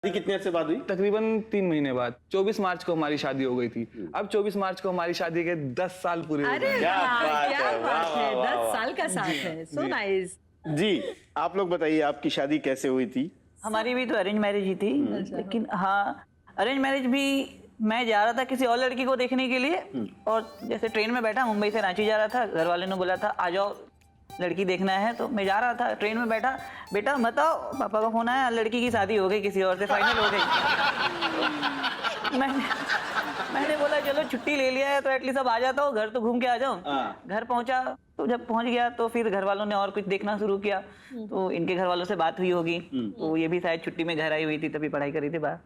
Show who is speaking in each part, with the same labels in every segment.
Speaker 1: कितने अर्से बाद हुई?
Speaker 2: तकरीबन 3 महीने बाद। 24 मार्च को हमारी शादी हो गई थी। अब 24 मार्च को हमारी शादी के 10 साल पूरे हो गए।
Speaker 1: क्या बात है,
Speaker 3: 10 साल का साथ है, सो नाइस।
Speaker 1: जी, आप लोग बताइए आपकी शादी कैसे हुई थी?
Speaker 4: हमारी भी तो अरेंज मैरिज ही थी, लेकिन हाँ अरेंज मैरिज भी मैं जा रहा था किसी और लड़की को देखने के लिए, और जैसे ट्रेन में बैठा, मुंबई से रांची जा रहा था, घर वाले ने बोला था आ जाओ लड़की देखना है, तो मैं जा रहा था, ट्रेन में बैठा, बेटा बताओ, पापा का फोन आया, लड़की की शादी हो गई किसी और से, फाइनल हो गई। मैंने बोला चलो छुट्टी ले लिया है तो एटलीस्ट अब आ जाता हूँ, घर तो घूम के आ जाऊँ। घर पहुंचा तो जब पहुंच गया तो फिर घर वालों ने और कुछ देखना शुरू किया, तो इनके घर वालों से बात हुई होगी, तो ये भी शायद छुट्टी में घर आई हुई थी, तभी पढ़ाई करी थी बाहर,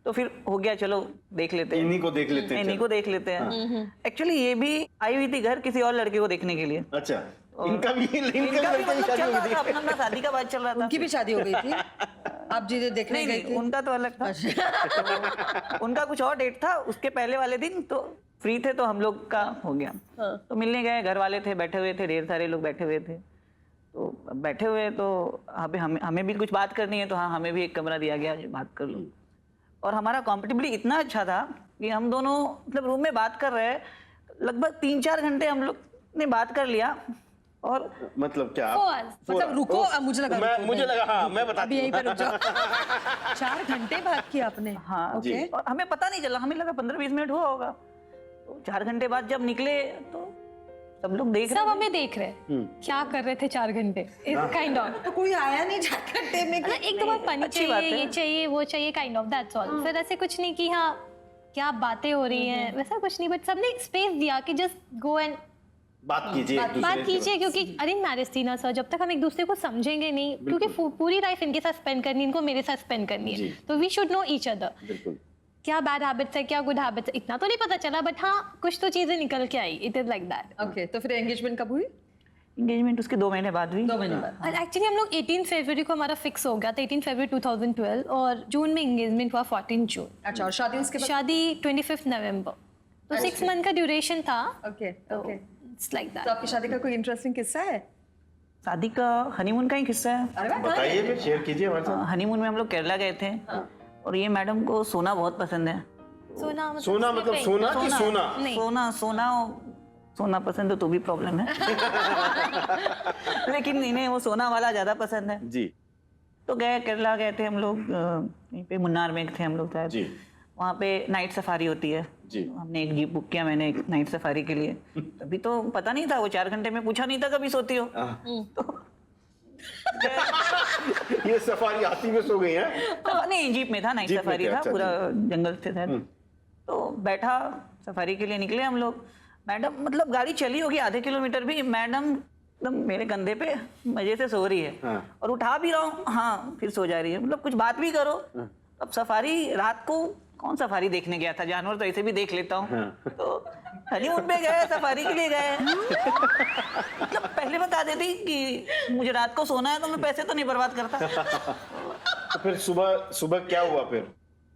Speaker 4: तो फिर हो गया चलो देख लेते हैं,
Speaker 1: इन्हीं को देख लेते हैं,
Speaker 4: इन्हीं को देख लेते हैं। एक्चुअली ये भी आई हुई थी घर किसी और लड़के को देखने के लिए।
Speaker 1: अच्छा, इनका भी
Speaker 4: मतलब चल रहा था अपना शादी का बात चल रहा था।
Speaker 3: उनकी भी शादी हो गई थी, आप जिसे देखने गए थे?
Speaker 4: उनका तो अलग था। तो उनका कुछ और डेट था, उसके पहले वाले दिन तो फ्री थे, तो हम लोग का हो गया। तो मिलने गए, घर वाले थे बैठे हुए थे, ढेर सारे लोग बैठे हुए थे, तो बैठे हुए तो हमें भी कुछ बात करनी है, तो हाँ हमें भी एक कमरा दिया गया, बात कर लो। और हमारा कॉम्पिटिबली इतना अच्छा था कि हम दोनों मतलब रूम में बात कर रहे हैं, लगभग 3-4 घंटे हम लोग ने बात कर लिया। और
Speaker 1: मतलब क्या
Speaker 3: मतलब रुको, मुझे लगा
Speaker 1: हाँ मैं बता
Speaker 3: अभी यहीं पर रुक जाओ। 4 घंटे बात की आपने?
Speaker 4: हाँ
Speaker 3: ओके।
Speaker 4: और हमें पता नहीं चला, हमें लगा 15-20 मिनट हुआ होगा, तो 4 घंटे बाद जब निकले तो सब लोग देख रहे,
Speaker 5: सब हमें देख रहे क्या कर रहे थे 4 घंटे, काइंड ऑफ।
Speaker 3: तो कोई आया नहीं 4 घंटे में?
Speaker 5: एक दो बार पानी
Speaker 4: अच्छी बात
Speaker 5: चाहिए,
Speaker 4: है।
Speaker 5: ये चाहिए, वो चाहिए, काइंड ऑफ, दैट्स ऑल। फिर ऐसे कुछ नहीं कि हाँ क्या बातें हो रही हैं, वैसा कुछ नहीं, बट सबने स्पेस दिया कि जस्ट गो एंड
Speaker 1: बात कीजिए,
Speaker 5: बात कीजिए, क्योंकि अरेंज मैरिज थी ना सर, जब तक हम एक दूसरे को समझेंगे नहीं, क्योंकि पूरी लाइफ इनके साथ स्पेंड करनी, इनको मेरे साथ स्पेंड करनी है, तो we should know each other.
Speaker 1: बिल्कुल।
Speaker 5: क्या बैड हैबिट्स है, क्या गुड हैबिट्स है, इतना तो नहीं पता चला, बट हाँ कुछ तो चीजें निकल के आई, it is like that.
Speaker 3: Okay, तो फिर एंगेजमेंट कब हुई?
Speaker 4: एंगेजमेंट उसके 2 महीने बाद हुई।
Speaker 3: 2 महीने बाद।
Speaker 5: और एक्चुअली हम लोग 18 फरवरी को हमारा फिक्स हो गया था, 18 फरवरी 2012, और जून में एंगेजमेंट हुआ 14 जून।
Speaker 3: अच्छा, और शादी उसके बाद?
Speaker 5: शादी 25 नवंबर, तो 6 मंथ का ड्यूरेशन था।
Speaker 3: Okay okay.
Speaker 5: इट्स लाइक
Speaker 3: तो
Speaker 5: दैट।
Speaker 3: आपकी शादी का कोई इंटरेस्टिंग किस्सा है?
Speaker 4: शादी का हनीमून का ही किस्सा है।
Speaker 3: अरे वाह,
Speaker 1: बताइए, फिर शेयर कीजिए हमारे साथ।
Speaker 4: हनीमून में हम लोग केरला गए थे, और ये मैडम को सोना बहुत पसंद है।
Speaker 5: सोना
Speaker 1: मतलब सोना कि सोना?
Speaker 5: नहीं,
Speaker 4: सोना पसंद है तो भी प्रॉब्लम है। लेकिन इन्हें वो सोना वाला ज्यादा पसंद है।
Speaker 1: जी।
Speaker 4: तो केरला गए थे हम लोग, यहीं पे मुन्नार में थे हम लोग शायद।
Speaker 1: जी।
Speaker 4: वहाँ पे नाइट सफारी होती है।
Speaker 1: जी।
Speaker 4: हमने एक जीप बुक किया, मैंने एक नाइट सफारी के लिए। अभी तो पता नहीं था, वो 4 घंटे में पूछा नहीं था कभी सोती हो। तो
Speaker 1: ये सफारी हाथी में सो गई है?
Speaker 4: तो नहीं, जीप में था, नाइट
Speaker 1: जीप में
Speaker 4: सफारी
Speaker 1: थे,
Speaker 4: था,
Speaker 1: अच्छा,
Speaker 4: पूरा जंगल से था। तो बैठा, सफारी के लिए निकले हम लोग। मैडम मतलब गाड़ी चली होगी आधे किलोमीटर भी, मैडम एकदम मेरे कंधे पे मजे से सो रही है, और उठा भी रहा हूँ, हाँ फिर सो जा रही है, मतलब कुछ बात भी करो। अब सफारी रात को कौन सफारी देखने गया था, जानवर तो ऐसे भी देख लेता हूँ। तो हनीमून पे गए, सफारी के लिए गए, मतलब पहले बता देती कि मुझे रात को सोना है तो मैं पैसे तो नहीं बर्बाद करता।
Speaker 1: तो फिर सुबह क्या हुआ? फिर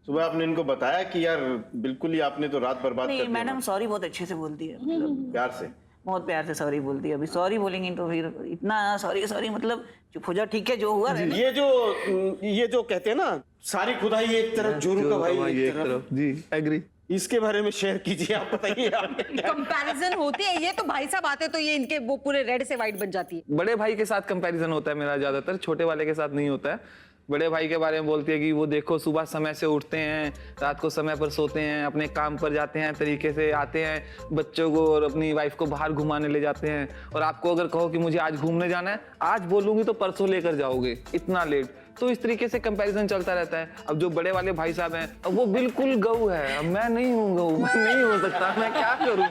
Speaker 1: सुबह आपने इनको बताया कि यार बिल्कुल ही आपने तो रात बर्बाद कर
Speaker 4: नहीं,
Speaker 1: दी?
Speaker 4: मैडम सॉरी बहुत अच्छे से बोलती है, मतलब
Speaker 1: प्यार से?
Speaker 4: बहुत प्यार से सॉरी बोलती है। अभी सॉरी बोलेंगी तो फिर इतना सॉरी मतलब चुप हो जा, ठीक है जो हुआ रहने।
Speaker 1: ये जो कहते हैं ना, सारी खुदाई एक तरफ, जोरू का भाई एक तरफ।
Speaker 2: जी, एग्री।
Speaker 1: इसके बारे में शेयर कीजिए, आप बताइए।
Speaker 3: कंपैरिजन होती है, ये तो भाई साहब आते तो ये इनके वो पूरे रेड से व्हाइट बन जाती है।
Speaker 2: बड़े भाई के साथ कंपैरिजन होता है मेरा ज्यादातर, छोटे वाले के साथ नहीं होता है। बड़े भाई के बारे में बोलती है कि वो देखो सुबह समय से उठते हैं, रात को समय पर सोते हैं, अपने काम पर जाते हैं, तरीके से आते हैं, बच्चों को और अपनी वाइफ को बाहर घुमाने ले जाते हैं। और आपको अगर कहो कि मुझे आज घूमने जाना है, आज बोलूंगी तो परसों लेकर जाओगे, इतना लेट। तो इस तरीके से कंपैरिजन चलता रहता है। अब जो बड़े वाले भाई साहब हैं, अब वो बिल्कुल गऊ है, अब मैं नहीं हूँ गऊ, मैं नहीं हो सकता, मैं क्या करूँ।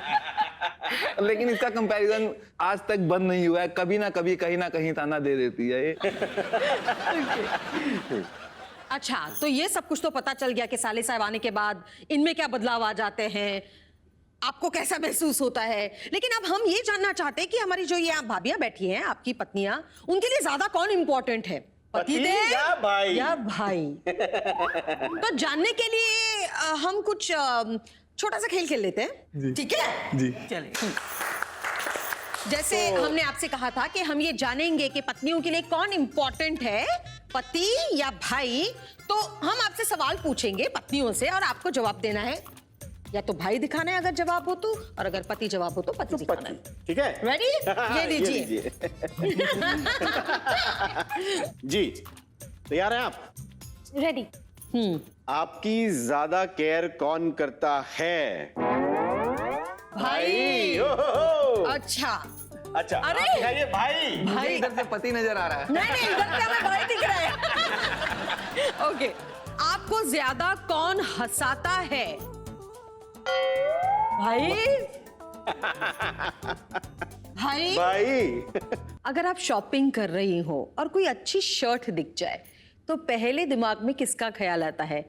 Speaker 2: लेकिन इसका कंपैरिजन आज तक बंद नहीं हुआ है, कभी ना कभी कहीं ना कहीं ताना दे देती है ये।
Speaker 3: अच्छा, तो ये सब कुछ तो पता चल गया कि साले साहब आने के बाद इनमें क्या बदलाव आ जाते हैं, आपको कैसा महसूस होता है। लेकिन अब हम ये जानना चाहते हैं कि हमारी जो ये आप भाभियां बैठी हैं, आपकी पत्नियां, उनके लिए ज्यादा कौन इंपॉर्टेंट है, पतिदेव या भाई? तो जानने के लिए हम कुछ छोटा सा खेल खेल लेते हैं, ठीक है?
Speaker 2: जी।
Speaker 4: चलिए।
Speaker 3: जैसे हमने आपसे कहा था कि हम ये जानेंगे कि पत्नियों के लिए कौन इंपॉर्टेंट है, पति या भाई। तो हम आपसे सवाल पूछेंगे पत्नियों से और आपको जवाब देना है। या तो भाई दिखाना है अगर जवाब हो तो, और अगर पति जवाब हो तो पति दिखाना है।
Speaker 1: ठीक है,
Speaker 3: रेडी? ये लीजिए।
Speaker 1: जी, तैयार हैं आप?
Speaker 5: रेडी।
Speaker 1: आपकी ज्यादा केयर कौन करता है?
Speaker 3: भाई।
Speaker 1: ओहो।
Speaker 3: अच्छा
Speaker 1: अच्छा,
Speaker 3: अरे!
Speaker 1: आप दिखाइए भाई।
Speaker 2: मुझे इधर से पति नजर आ रहा है।
Speaker 3: नहीं इधर से हमें भाई दिख रहा है। ओके, आपको ज्यादा कौन हंसाता है? भाई। भाई।
Speaker 1: भाई।
Speaker 3: अगर आप शॉपिंग कर रही हो और कोई अच्छी शर्ट दिख जाए तो पहले दिमाग में किसका ख्याल आता है,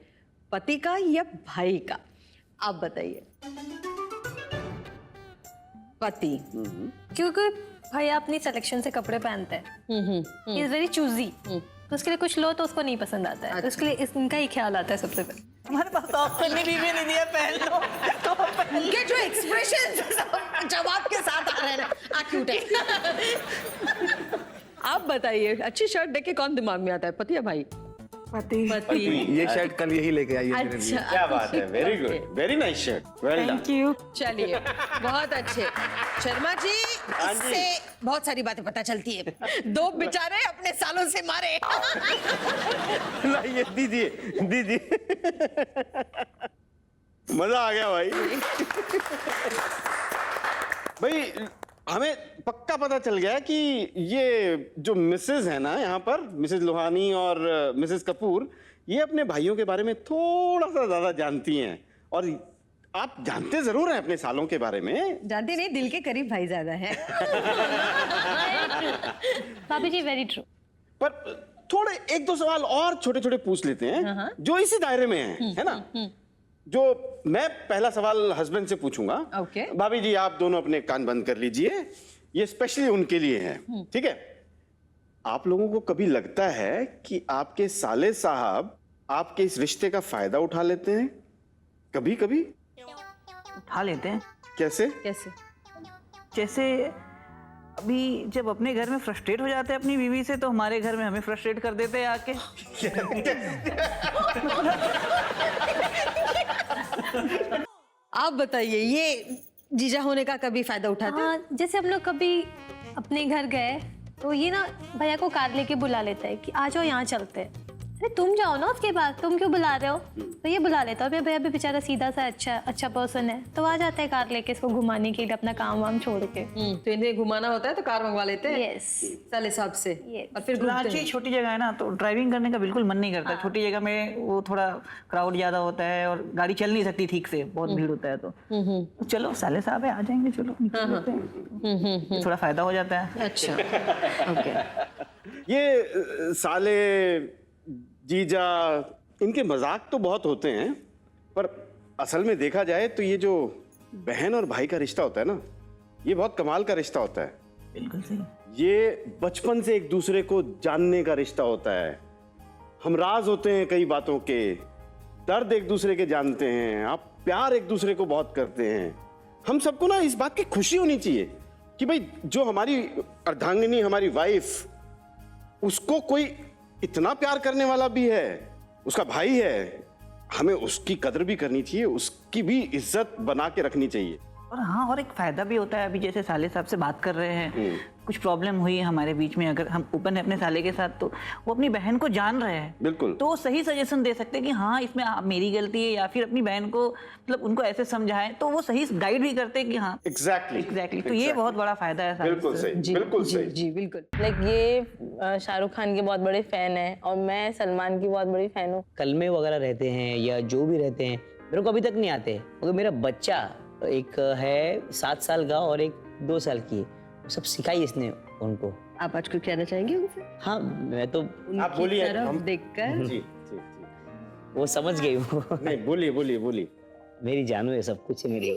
Speaker 3: पति का या भाई का? आप बताइए। पति।
Speaker 5: क्योंकि भैया अपनी सिलेक्शन से कपड़े पहनते हैं, ही इज वेरी चूजी, तो उसके लिए कुछ लो तो उसको नहीं पसंद आता है, तो उसके लिए इनका ही ख्याल आता है सबसे पहले।
Speaker 4: हमारे पास तो ऑप्शन भी नहीं दिया, पहन लो तो
Speaker 3: उनके जो एक्सप्रेशन जवाब के साथ आ रहे हैं ना, क्यूट है। आप बताइए, अच्छी शर्ट देख के कौन दिमाग में आता है, पति या भाई? पति।
Speaker 2: ये शर्ट कल यही लेके आई है मेरे लिए।
Speaker 3: अच्छा,
Speaker 1: क्या बात है, very good, very nice shirt, well done.
Speaker 3: चलिए बहुत अच्छे। शर्मा जी,
Speaker 1: हाँ जी।
Speaker 3: इससे बहुत सारी बातें पता चलती है। दो बेचारे अपने सालों से मारे।
Speaker 1: लाइए, दीजिए दीजिए। मजा आ गया भाई। भाई हमें पक्का पता चल गया कि ये जो मिसेज है ना यहाँ पर, मिसेज लोहानी और मिसेज कपूर, ये अपने भाइयों के बारे में थोड़ा सा ज्यादा जानती हैं। और आप जानते जरूर हैं अपने सालों के बारे में।
Speaker 3: जानते नहीं, दिल के करीब भाई ज्यादा है।
Speaker 5: भाभी जी वेरी ट्रू।
Speaker 1: पर थोड़े एक दो सवाल और छोटे छोटे पूछ लेते हैं जो इसी दायरे में है ना। जो मैं पहला सवाल हस्बैंड से पूछूंगा।
Speaker 3: ओके।
Speaker 1: भाभी जी आप दोनों अपने कान बंद कर लीजिए, ये स्पेशली उनके लिए है, ठीक है। आप लोगों को कभी लगता है कि आपके साले साहब आपके इस रिश्ते का फायदा उठा लेते हैं? कभी कभी
Speaker 4: उठा लेते हैं।
Speaker 1: कैसे?
Speaker 3: कैसे?
Speaker 4: जैसे अभी जब अपने घर में फ्रस्ट्रेट हो जाते हैं अपनी बीवी से, तो हमारे घर में हमें फ्रस्ट्रेट कर देते हैं आके।
Speaker 3: आप बताइए, ये जीजा होने का कभी फायदा उठाते हैं?
Speaker 5: हाँ, जैसे हम लोग कभी अपने घर गए तो ये ना भैया को कार लेके बुला लेता है कि आ जाओ यहाँ चलते हैं। अरे तुम जाओ ना उसके बाद, तुम क्यों बुला रहे हो? तो ये बुला लेता है। और भैया भी बेचारा सीधा सा अच्छा पर्सन है, तो आ जाता है कार लेके इसको घुमाने के लिए अपना काम वाम छोड़ के।
Speaker 3: तो इन्हें घुमाना होता है तो कार मंगवा लेते हैं।
Speaker 5: यस।
Speaker 3: साले साहब से।
Speaker 5: Yes.
Speaker 3: और फिर घूमते
Speaker 4: रांची
Speaker 3: हैं।
Speaker 4: छोटी जगह है ना, तो ड्राइविंग करने का बिल्कुल मन नहीं करता। छोटी जगह में वो थोड़ा क्राउड ज्यादा होता है और गाड़ी चल नहीं सकती ठीक से, बहुत भीड़ होता है। तो चलो साले साहब है, आ जाएंगे, चलो निकल लेते हैं। थोड़ा फायदा हो जाता है।
Speaker 3: अच्छा।
Speaker 4: ओके।
Speaker 1: ये साले जीजा, इनके मजाक तो बहुत होते हैं, पर असल में देखा जाए तो ये जो बहन और भाई का रिश्ता होता है ना, ये बहुत कमाल का रिश्ता होता है।
Speaker 4: बिल्कुल सही।
Speaker 1: ये बचपन से एक दूसरे को जानने का रिश्ता होता है। हम राज होते हैं कई बातों के, दर्द एक दूसरे के जानते हैं, आप प्यार एक दूसरे को बहुत करते हैं। हम सबको ना इस बात की खुशी होनी चाहिए कि भाई जो हमारी अर्धांगिनी, हमारी वाइफ, उसको कोई इतना प्यार करने वाला भी है, उसका भाई है। हमें उसकी कदर भी करनी चाहिए, उसकी भी इज्जत बना के रखनी चाहिए।
Speaker 4: और हाँ, और एक फायदा भी होता है। अभी जैसे साले साहब से बात कर रहे हैं, कुछ प्रॉब्लम हुई है हमारे बीच में, अगर हम ओपन है अपने साले के साथ, तो वो अपनी बहन को जान रहे हैं।
Speaker 1: बिल्कुल।
Speaker 4: तो वो सही सजेशन दे सकते हैं कि हाँ इसमें मेरी गलती है, या फिर अपनी बहन को मतलब उनको ऐसे समझाएं, तो वो सही गाइड भी करते हैं कि हाँ एग्जैक्टली। तो ये बहुत बड़ा फायदा है।
Speaker 1: बिल्कुल सही, बिल्कुल सही।
Speaker 3: जी बिल्कुल।
Speaker 6: लाइक ये शाहरुख खान के बहुत बड़े फैन है और मैं सलमान की बहुत बड़ी फैन हूँ।
Speaker 7: कलमे वगैरह रहते हैं या जो भी रहते हैं, मेरे को अभी तक नहीं आते, मगर मेरा बच्चा एक है 7 साल का और एक 2 साल की, वो सब सिखाई इसने उनको।
Speaker 3: आप आज कुछ कहना चाहेंगे उनसे?
Speaker 7: हाँ, मैं तो
Speaker 1: आप बोलिए,
Speaker 3: तरफ देखकर।
Speaker 1: जी।
Speaker 7: वो समझ गई वो।
Speaker 1: नहीं, बोलिए बोलिए बोलिए।
Speaker 7: मेरी जानू है, सब कुछ है मेरी।